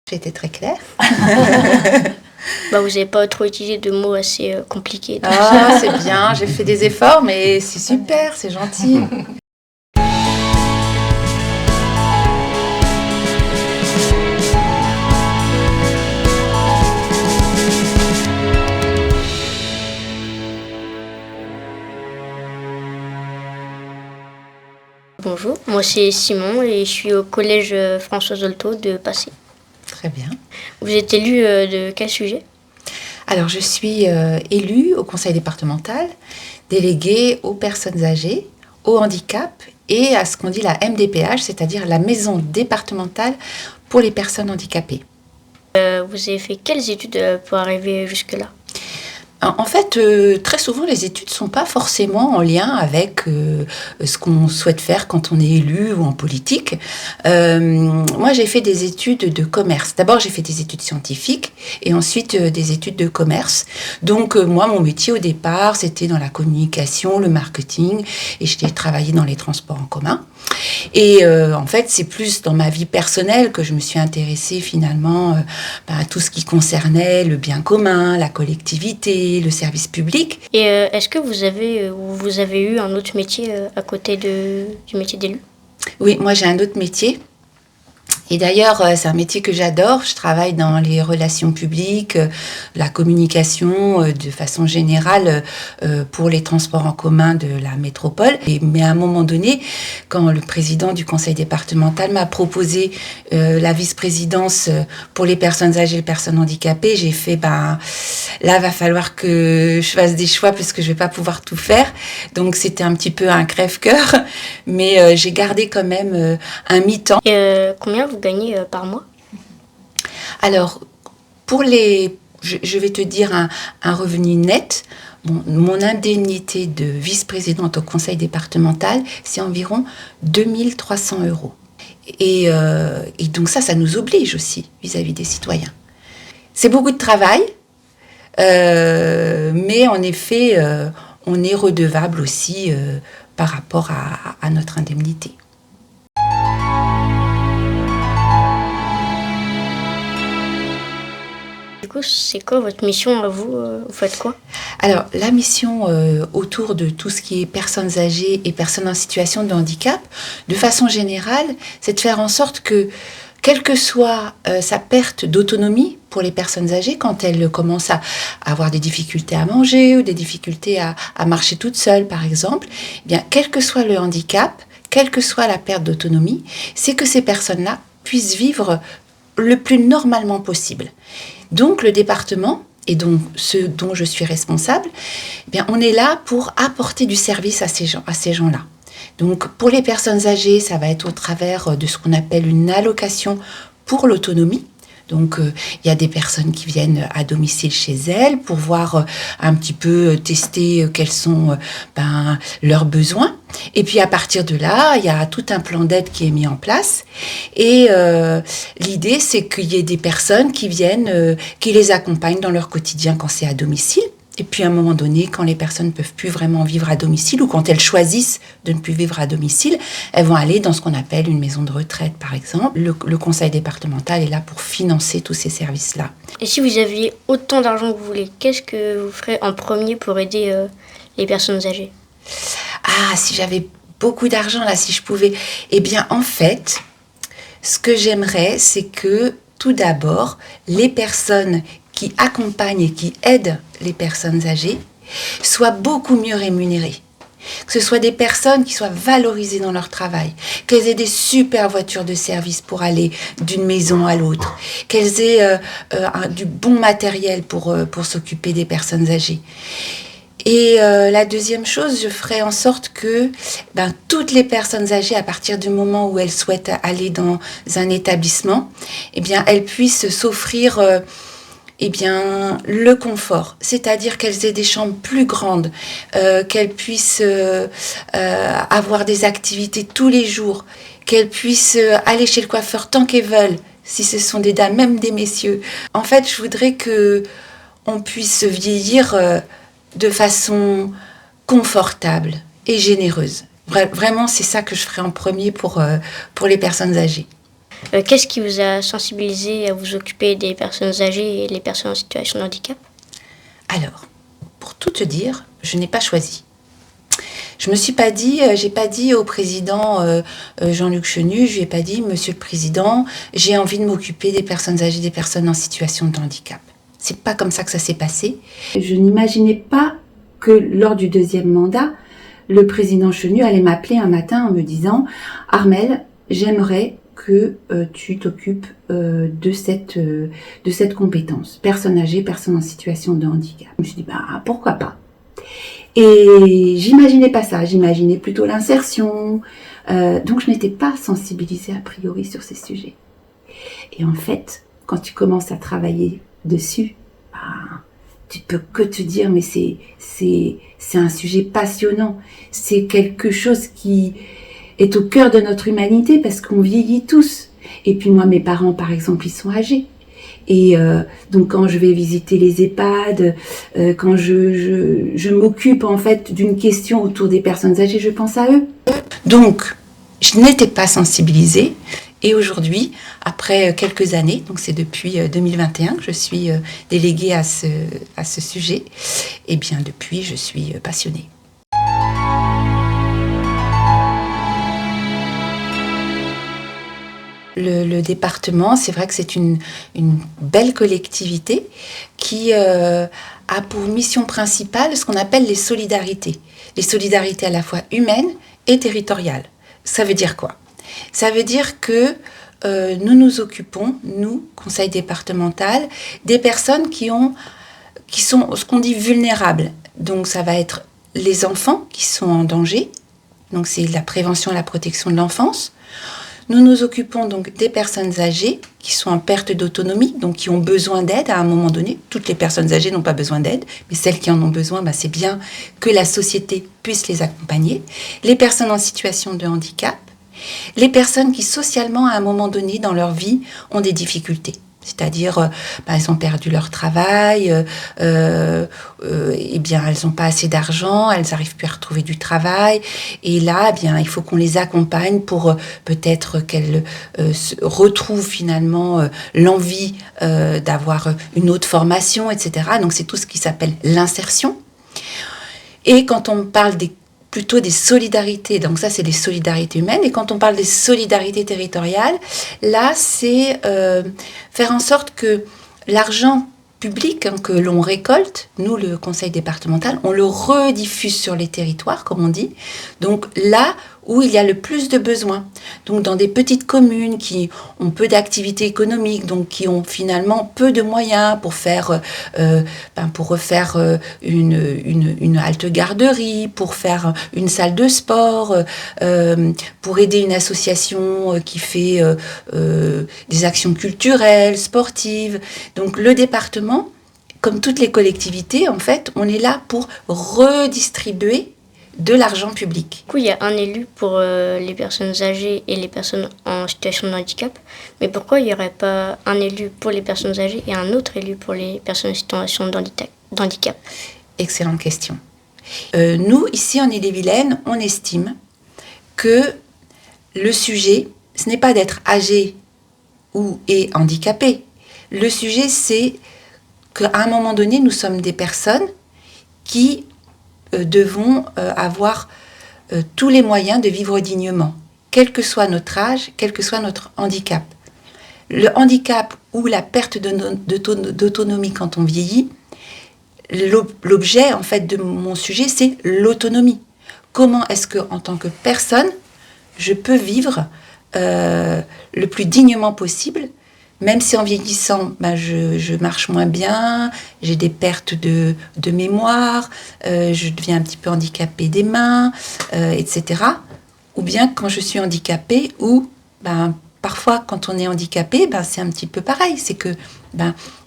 J'ai été très claire. Vous n'avez pas trop utilisé de mots assez compliqués. Ah, c'est bien, j'ai fait des efforts, mais c'est super, c'est gentil. Bonjour, moi c'est Simon et je suis au collège François Zolto de Passy. Très bien. Vous êtes élu de quel sujet ? Alors, je suis élue au conseil départemental, déléguée aux personnes âgées, au handicap et à ce qu'on dit la MDPH, c'est-à-dire la maison départementale pour les personnes handicapées. Vous avez fait quelles études pour arriver jusque-là ? En fait, très souvent, les études ne sont pas forcément en lien avec ce qu'on souhaite faire quand on est élu ou en politique. Moi, j'ai fait des études de commerce. D'abord, j'ai fait des études scientifiques et ensuite des études de commerce. Donc, moi, mon métier au départ, c'était dans la communication, le marketing et j'ai travaillé dans les transports en commun. Et en fait, c'est plus dans ma vie personnelle que je me suis intéressée finalement à tout ce qui concernait le bien commun, la collectivité, le service public. Et est-ce que vous avez eu un autre métier à côté du métier d'élu ? Oui, moi j'ai un autre métier. Et d'ailleurs, c'est un métier que j'adore. Je travaille dans les relations publiques, la communication de façon générale pour les transports en commun de la métropole. Mais à un moment donné, quand le président du conseil départemental m'a proposé la vice-présidence pour les personnes âgées et les personnes handicapées, j'ai fait, là, va falloir que je fasse des choix parce que je vais pas pouvoir tout faire. Donc, c'était un petit peu un crève-cœur. Mais j'ai gardé quand même un mi-temps. Et combien vous gagnez par mois ? Alors, je vais te dire un revenu net. Bon, mon indemnité de vice-présidente au conseil départemental, c'est environ 2 300 €. Et donc ça nous oblige aussi vis-à-vis des citoyens. C'est beaucoup de travail, mais en effet, on est redevable aussi par rapport à notre indemnité. Du coup, c'est quoi votre mission à vous ? Vous faites quoi ? Alors, la mission autour de tout ce qui est personnes âgées et personnes en situation de handicap, de façon générale, c'est de faire en sorte que, quelle que soit sa perte d'autonomie pour les personnes âgées, quand elles commencent à avoir des difficultés à manger ou des difficultés à marcher toutes seules, par exemple, eh bien, quel que soit le handicap, quelle que soit la perte d'autonomie, c'est que ces personnes-là puissent vivre le plus normalement possible. Donc, le département, et donc ce dont je suis responsable, eh bien, on est là pour apporter du service à ces gens-là. Donc, pour les personnes âgées, ça va être au travers de ce qu'on appelle une allocation pour l'autonomie. Donc, il y a des personnes qui viennent à domicile chez elles pour voir un petit peu tester quels sont leurs besoins. Et puis, à partir de là, il y a tout un plan d'aide qui est mis en place. Et l'idée, c'est qu'il y ait des personnes qui viennent, qui les accompagnent dans leur quotidien quand c'est à domicile. Et puis, à un moment donné, quand les personnes ne peuvent plus vraiment vivre à domicile ou quand elles choisissent de ne plus vivre à domicile, elles vont aller dans ce qu'on appelle une maison de retraite, par exemple. Le conseil départemental est là pour financer tous ces services-là. Et si vous aviez autant d'argent que vous voulez, qu'est-ce que vous ferez en premier pour aider les personnes âgées ? Ah, si j'avais beaucoup d'argent, là, si je pouvais... Eh bien, en fait, ce que j'aimerais, c'est que, tout d'abord, les personnes qui accompagnent et qui aident les personnes âgées soient beaucoup mieux rémunérées. Que ce soit des personnes qui soient valorisées dans leur travail, qu'elles aient des super voitures de service pour aller d'une maison à l'autre, qu'elles aient du bon matériel pour s'occuper des personnes âgées. Et la deuxième chose, je ferai en sorte que toutes les personnes âgées, à partir du moment où elles souhaitent aller dans un établissement, elles puissent s'offrir le confort, c'est-à-dire qu'elles aient des chambres plus grandes, qu'elles puissent avoir des activités tous les jours, qu'elles puissent aller chez le coiffeur tant qu'elles veulent, si ce sont des dames, même des messieurs. En fait, je voudrais qu'on puisse vieillir de façon confortable et généreuse. Vraiment, c'est ça que je ferai en premier pour les personnes âgées. Qu'est-ce qui vous a sensibilisé à vous occuper des personnes âgées et les personnes en situation de handicap? Alors, pour tout te dire, je n'ai pas choisi. Je me suis pas dit, j'ai pas dit au président Jean-Luc Chenu, je lui ai pas dit, Monsieur le Président, j'ai envie de m'occuper des personnes âgées, des personnes en situation de handicap. C'est pas comme ça que ça s'est passé. Je n'imaginais pas que lors du deuxième mandat, le président Chenu allait m'appeler un matin en me disant, Armelle, j'aimerais que tu t'occupes de cette compétence, personne âgée, personne en situation de handicap. Je me suis dit, bah pourquoi pas. Et j'imaginais pas ça, j'imaginais plutôt l'insertion. Donc je n'étais pas sensibilisée a priori sur ces sujets. Et en fait, quand tu commences à travailler dessus, tu peux que te dire, mais c'est un sujet passionnant. C'est quelque chose qui est au cœur de notre humanité parce qu'on vieillit tous. Et puis moi, mes parents, par exemple, ils sont âgés. Et donc quand je vais visiter les EHPAD, quand je m'occupe en fait d'une question autour des personnes âgées, je pense à eux. Donc je n'étais pas sensibilisée et aujourd'hui, après quelques années, donc c'est depuis 2021 que je suis déléguée à ce sujet, et bien depuis je suis passionnée. Le département, c'est vrai que c'est une belle collectivité qui a pour mission principale ce qu'on appelle les solidarités. Les solidarités à la fois humaines et territoriales. Ça veut dire quoi? Ça veut dire que nous nous occupons, nous, conseil départemental, des personnes qui sont ce qu'on dit vulnérables. Donc ça va être les enfants qui sont en danger. Donc c'est la prévention et la protection de l'enfance. Nous nous occupons donc des personnes âgées qui sont en perte d'autonomie, donc qui ont besoin d'aide à un moment donné. Toutes les personnes âgées n'ont pas besoin d'aide, mais celles qui en ont besoin, c'est bien que la société puisse les accompagner. Les personnes en situation de handicap, les personnes qui socialement, à un moment donné dans leur vie, ont des difficultés. C'est-à-dire, elles ont perdu leur travail, eh bien, elles n'ont pas assez d'argent, elles n'arrivent plus à retrouver du travail. Et là, eh bien, il faut qu'on les accompagne pour peut-être qu'elles retrouvent finalement l'envie d'avoir une autre formation, etc. Donc, c'est tout ce qui s'appelle l'insertion. Et quand on parle plutôt des solidarités, donc ça c'est les solidarités humaines, et quand on parle des solidarités territoriales, là c'est faire en sorte que l'argent public que l'on récolte, nous le conseil départemental, on le rediffuse sur les territoires, comme on dit, donc là où il y a le plus de besoins. Donc dans des petites communes qui ont peu d'activités économiques, donc qui ont finalement peu de moyens pour faire, pour refaire une halte garderie, pour faire une salle de sport, pour aider une association qui fait des actions culturelles, sportives. Donc le département, comme toutes les collectivités, en fait, on est là pour redistribuer de l'argent public. Du coup, il y a un élu pour les personnes âgées et les personnes en situation de handicap. Mais pourquoi il n'y aurait pas un élu pour les personnes âgées et un autre élu pour les personnes en situation d'handicap? Excellente question. Nous, ici en Ille-et-Vilaine, on estime que le sujet, ce n'est pas d'être âgé ou est handicapé. Le sujet, c'est qu'à un moment donné, nous sommes des personnes qui devons avoir tous les moyens de vivre dignement, quel que soit notre âge, quel que soit notre handicap. Le handicap ou la perte d'autonomie quand on vieillit, l'objet en fait de mon sujet, c'est l'autonomie. Comment est-ce que, en tant que personne, je peux vivre le plus dignement possible, même si en vieillissant, je marche moins bien, j'ai des pertes de mémoire, je deviens un petit peu handicapée des mains, etc. Ou bien quand je suis handicapée, ou parfois quand on est handicapé, c'est un petit peu pareil, c'est que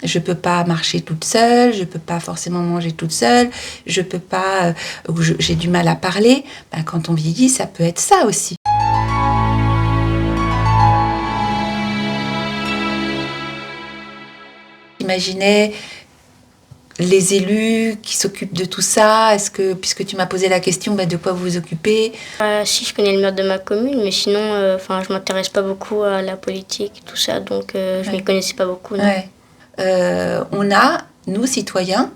je peux pas marcher toute seule, je peux pas forcément manger toute seule, je peux pas, j'ai du mal à parler. Quand on vieillit, ça peut être ça aussi. Imaginez les élus qui s'occupent de tout ça, puisque tu m'as posé la question, de quoi vous vous occupez? Si, je connais le maire de ma commune, mais sinon, je m'intéresse pas beaucoup à la politique, tout ça, donc je m'y connaissais pas beaucoup. Non. Ouais. On a, nous, citoyens,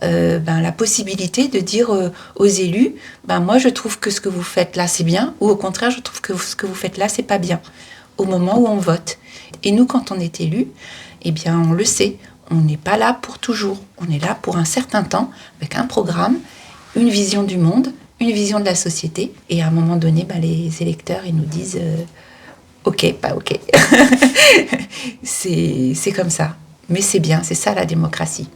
la possibilité de dire aux élus, moi je trouve que ce que vous faites là c'est bien, ou au contraire je trouve que ce que vous faites là c'est pas bien, au moment où on vote. Et nous, quand on est élu, on le sait, on n'est pas là pour toujours, on est là pour un certain temps, avec un programme, une vision du monde, une vision de la société, et à un moment donné, les électeurs, ils nous disent ok, pas ok. C'est comme ça, mais c'est bien, c'est ça la démocratie.